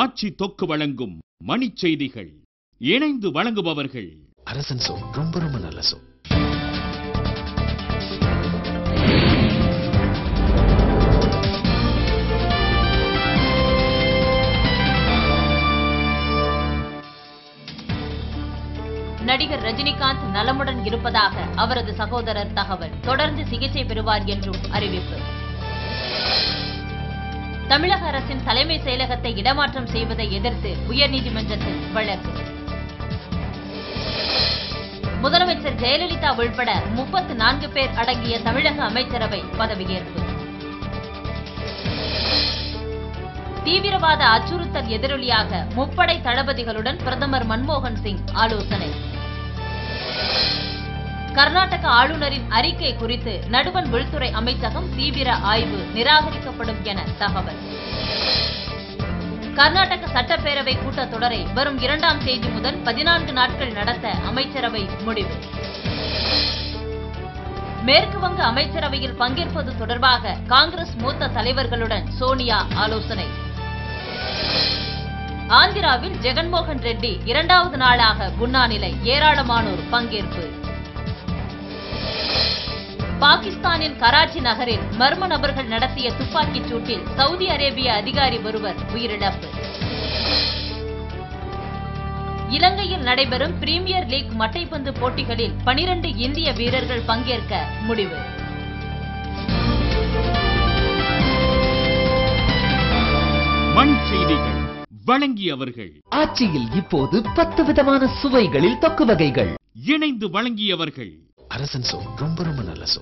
ஆட்சி தொக்கு வழங்கும் மணிச் செய்திகள். இணைந்து வழங்குபவர்கள் அரசன் சோ. ரொம்ப ரொம்ப நல்ல சோ. நடிகர் ரஜினிகாந்த் நலமுடன் இருப்பதாக அவரது சகோதரர் தகவல். தொடர்ந்து சிகிச்சை பெறுவார் என்றும் அறிவிப்பு. தமிழக அரசின் தலைமை செயலகத்தை இடமாற்றம் செய்வதை எதிர்த்து உயர்நீதிமன்றத்தில் வழக்கு. முதலமைச்சர் ஜெயலலிதா உள்பட 34 பேர் அடங்கிய தமிழக அமைச்சரவை பதவியேற்பு. தீவிரவாத அச்சுறுத்தல் எதிரொலியாக முப்படை தளபதிகளுடன் பிரதமர் மன்மோகன் சிங் ஆலோசனை. கர்நாடக ஆளுநரின் அறிக்கை குறித்து நடுவண் உள்துறை அமைச்சகம் தீவிர ஆய்வு, நிராகரிக்கப்படும் என தகவல். கர்நாடக சட்டப்பேரவை கூட்டத்தொடரை வரும் 2ஆம் தேதி முதல் 14 நாட்கள் நடத்த அமைச்சரவை முடிவு. மேற்கு வங்க அமைச்சரவையில் பங்கேற்பது தொடர்பாக காங்கிரஸ் மூத்த தலைவர்களுடன் சோனியா ஆலோசனை. ஆந்திராவில் ஜெகன்மோகன் ரெட்டி 2வது நாளாக உண்ணாநிலை, ஏராளமானோர் பங்கேற்பு. பாகிஸ்தானின் கராச்சி நகரில் மர்ம நபர்கள் நடத்திய துப்பாக்கிச் சூட்டில் சவுதி அரேபிய அதிகாரி ஒருவர் உயிரிழப்பு. இலங்கையில் நடைபெறும் பிரீமியர் லீக் மட்டைப்பந்து போட்டிகளில் 12 இந்திய வீரர்கள் பங்கேற்க முடிவு. மணிச் செய்திகள் வழங்கியவர்கள். ஆட்சியில் இப்போது 10 விதமான சுவைகளில் தொக்கு வகைகள். இணைந்து வழங்கியவர்கள் அரசன் சோ. ரொம்ப ரொம்ப நல்ல சோ.